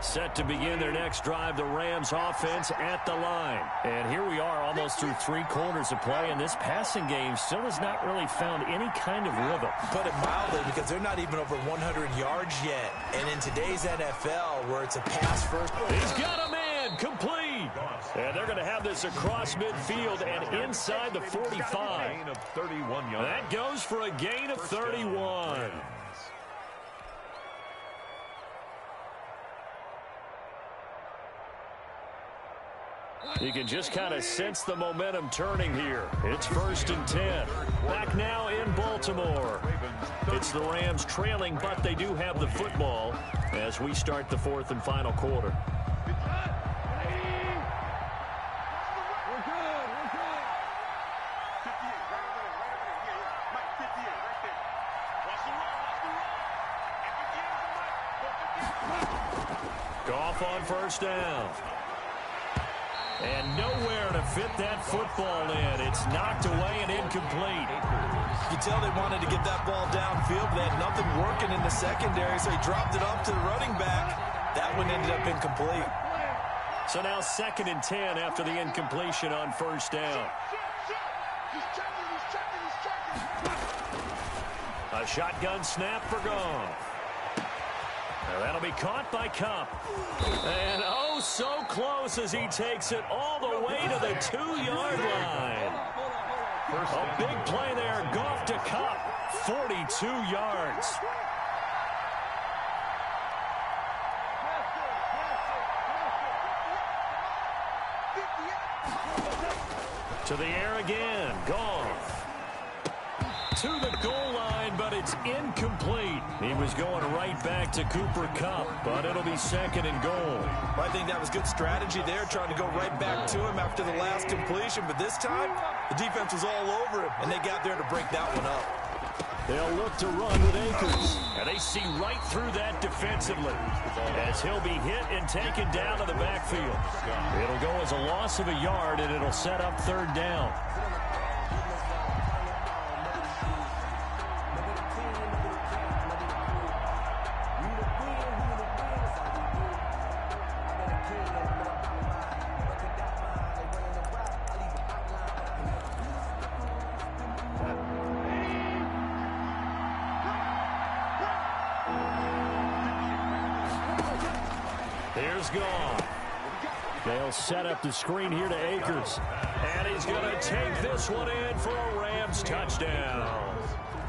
S4: Set to begin their next drive, the Rams offense at the line. And here we are almost through 3 quarters of play, and this passing game still has not really found any kind of rhythm.
S6: Put it mildly, because they're not even over 100 yards yet. And in today's NFL, where it's a pass first.
S4: He's got a man, complete. And they're going to have this across midfield and inside the 45.
S5: Gain of 31 yards.
S4: That goes for a gain of 31. You can just kind of sense the momentum turning here. It's 1st and 10. Back now in Baltimore. It's the Rams trailing, but they do have the football as we start the 4th and final quarter. Goff on 1st down. And nowhere to fit that football in. It's knocked away and incomplete.
S6: You can tell they wanted to get that ball downfield, but they had nothing working in the secondary, so he dropped it up to the running back. That one ended up incomplete.
S4: So now 2nd and 10 after the incompletion on 1st down. A shotgun snap for Goff. Now that'll be caught by Cup. And oh, so close as he takes it all the way to the 2-yard line. A big play there. Goff to Cup. 42 yards. To the air again. Goff. To the goal line, but it's incomplete. He was going right back to Cooper Kupp, but it'll be 2nd and goal.
S6: I think that was good strategy there, trying to go right back to him after the last completion. But this time, the defense was all over him, and they got there to break that one up.
S4: They'll look to run with Akers. And they see right through that defensively as he'll be hit and taken down to the backfield. It'll go as a loss of a yard, and it'll set up 3rd down. There's Goff. They'll set up the screen here to Akers. And he's going to take this one in for a Rams touchdown.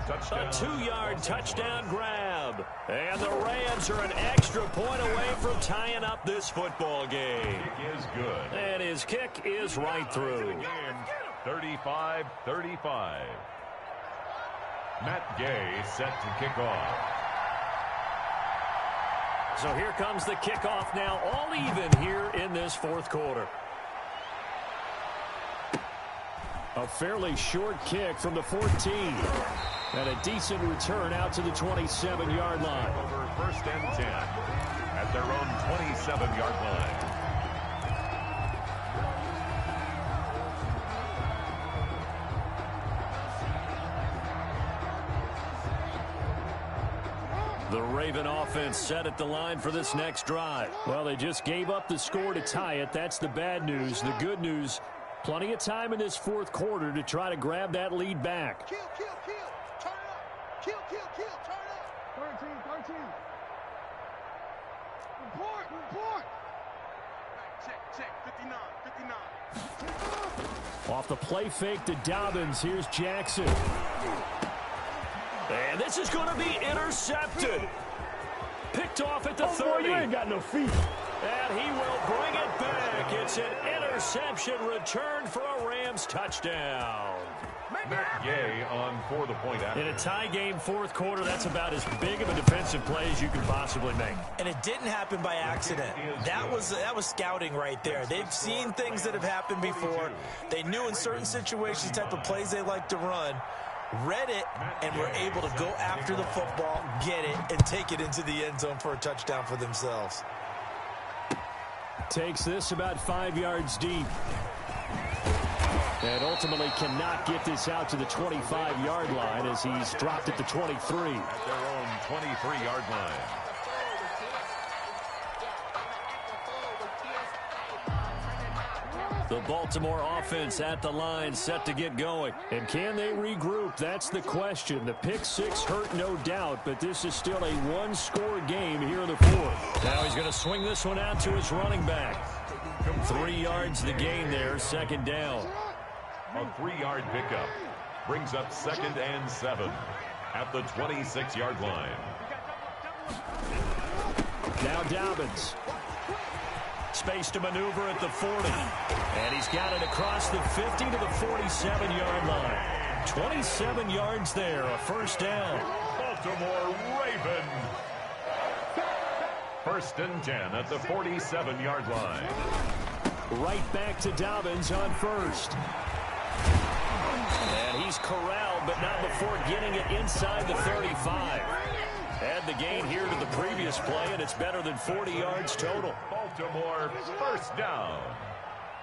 S4: A 2-yard touchdown grab. And the Rams are an extra point away from tying up this football game.
S5: Kick is good.
S4: And his kick is right through.
S5: 35-35. Matt Gay set to kick off.
S4: So here comes the kickoff now, all even here in this fourth quarter. A fairly short kick from the 14. And a decent return out to the 27-yard line.
S5: Over first and 10 at their own 27-yard line.
S4: The Raven offense set at the line for this next drive. Well, they just gave up the score to tie it. That's the bad news. The good news, plenty of time in this fourth quarter to try to grab that lead back.
S7: Kill, kill, kill. Turn up. Kill, kill, kill. Turn up. 13. Report. Check. 59.
S4: Off the play fake to Dobbins. Here's Jackson. And this is going to be intercepted. Picked off at the 30.
S8: Boy, you ain't got no feet.
S4: And he will bring it back. It's an interception return for a Rams touchdown.
S5: Matt Gay on for the point after.
S4: In a tie game fourth quarter, that's about as big of a defensive play as you can possibly make.
S6: And it didn't happen by accident. That was scouting right there. They've seen things that have happened before. They knew in certain situations type of plays they like to run. Read it, and were able to go after the football, get it, and take it into the end zone for a touchdown for themselves.
S4: Takes this about 5 yards deep. And ultimately cannot get this out to the 25-yard line as he's dropped at the 23.
S5: At their own 23-yard line.
S4: The Baltimore offense at the line, set to get going. And can they regroup? That's the question. The pick six hurt, no doubt, but this is still a one-score game here in the fourth. Now he's going to swing this one out to his running back. 3 yards the gain there, second down.
S5: A 3-yard pickup brings up 2nd and 7 at the 26-yard line.
S4: Now Dobbins. Space to maneuver at the 40. And he's got it across the 50 to the 47-yard line. 27 yards there, a first down.
S5: Baltimore Raven. 1st and 10 at the 47-yard line.
S4: Right back to Dobbins on first. And he's corralled, but not before getting it inside the 35. Add the gain here to the previous play, and it's better than 40 yards total.
S5: Baltimore first down.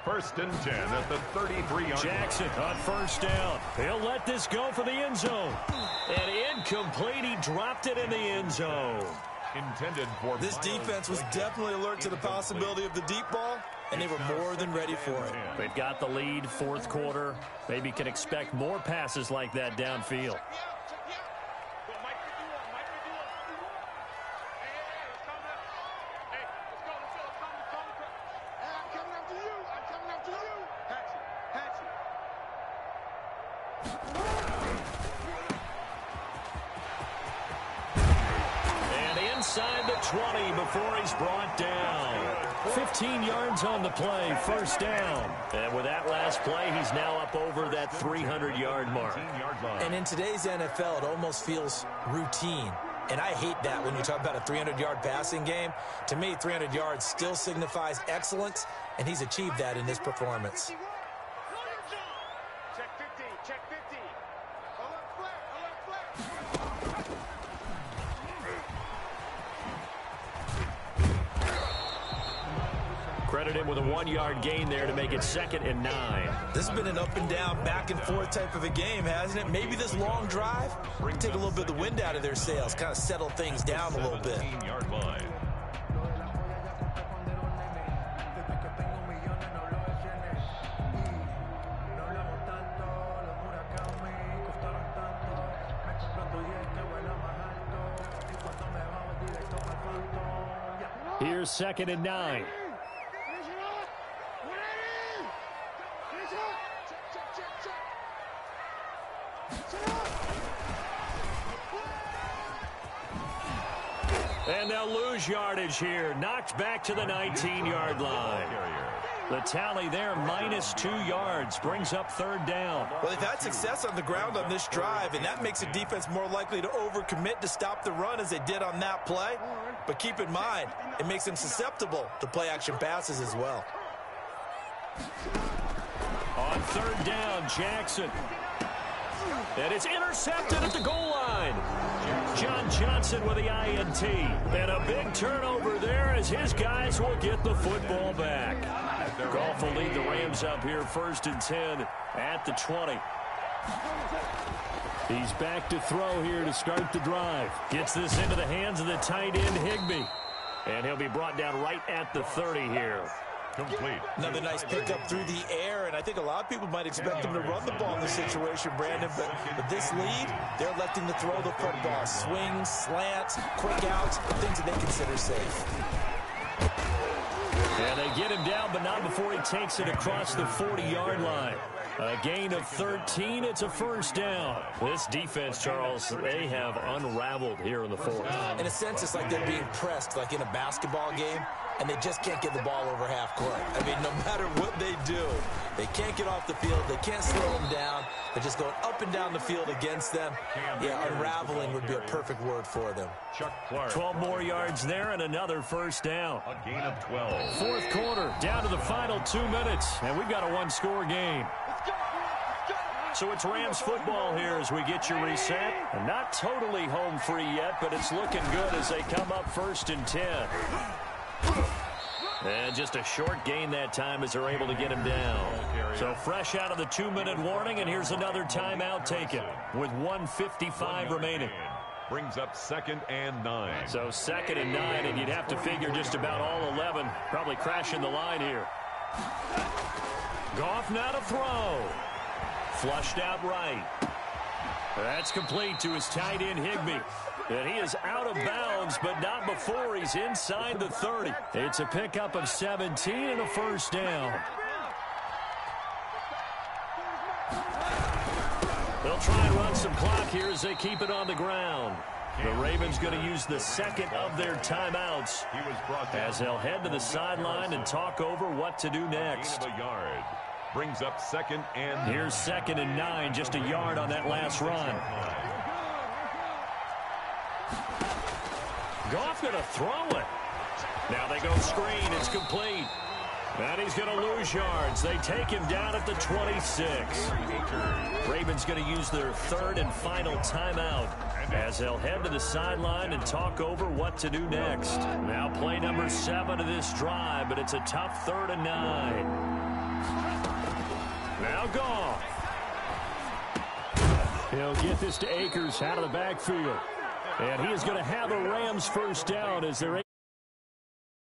S5: 1st and 10 at the 33-yard.
S4: Jackson on first down. He'll let this go for the end zone. And incomplete. He dropped it in the end zone.
S5: Intended for
S6: this defense was definitely alert to the possibility of the deep ball, and they were more than ready for it.
S4: They've got the lead, fourth quarter. Maybe can expect more passes like that downfield. Inside the 20 before he's brought down. 15 yards on the play, first down. And with that last play, he's now up over that 300-yard mark.
S6: And in today's NFL, it almost feels routine. And I hate that when you talk about a 300-yard passing game. To me, 300 yards still signifies excellence, and he's achieved that in this performance.
S4: Credit him with a 1-yard gain there to make it 2nd and 9.
S6: This has been an up and down, back and forth type of a game, hasn't it? Maybe this long drive can take a little bit of the wind out of their sails, kind of settle things down a little bit.
S5: 17-yard line.
S4: Here's 2nd and 9. And they'll lose yardage here. Knocked back to the 19-yard line. The tally there, -2 yards, brings up 3rd down.
S6: Well, they've had success on the ground on this drive, and that makes the defense more likely to overcommit to stop the run as they did on that play. But keep in mind, it makes them susceptible to play-action passes as well.
S4: On 3rd down, Jackson. And it's intercepted at the goal line. John Johnson with the INT. And a big turnover there as his guys will get the football back. Goff will lead the Rams up here 1st and 10 at the 20. He's back to throw here to start the drive. Gets this into the hands of the tight end, Higbee. And he'll be brought down right at the 30 here.
S5: Complete.
S6: Another nice pickup through the air, and I think a lot of people might expect them to run the ball in this situation, Brandon, but with this lead, they're electing to throw the football. Swings, slants, quick outs, things that they consider safe.
S4: And they get him down, but not before he takes it across the 40-yard line. A gain of 13. It's a 1st down. This defense, Charles, they have unraveled here in the 4th.
S6: In a sense, it's like they're being pressed, like in a basketball game, and they just can't get the ball over half court. I mean, no matter what they do, they can't get off the field. They can't slow them down. They're just going up and down the field against them. Yeah, unraveling would be a perfect word for them.
S5: Chuck Clark.
S4: 12 more yards there and another 1st down.
S5: A gain of 12.
S4: 4th quarter, down to the final 2 minutes, and we've got a 1-score game. So it's Rams football here as we get you reset. And not totally home free yet, but it's looking good as they come up 1st and 10. And just a short gain that time as they're able to get him down. So fresh out of the 2-minute warning, and here's another timeout taken with 1:55 remaining.
S5: Brings up 2nd and 9.
S4: So 2nd and 9, and you'd have to figure just about all 11 probably crashing the line here. Goff now to throw. Flushed out right. That's complete to his tight end, Higbee. And he is out of bounds, but not before he's inside the 30. It's a pickup of 17 and a 1st down. They'll try and run some clock here as they keep it on the ground. The Ravens going to use the 2nd of their timeouts as they'll head to the sideline and talk over what to do next.
S5: Brings up 2nd and 9.
S4: Here's 2nd and 9, just a yard on that last run. Goff going to throw it. Now they go screen. It's complete. And he's going to lose yards. They take him down at the 26. Ravens going to use their 3rd and final timeout as they'll head to the sideline and talk over what to do next. Now play number 7 of this drive, but it's a tough 3rd and 9. Now Goff. He'll get this to Akers out of the backfield. And he is going to have a Rams 1st down as they're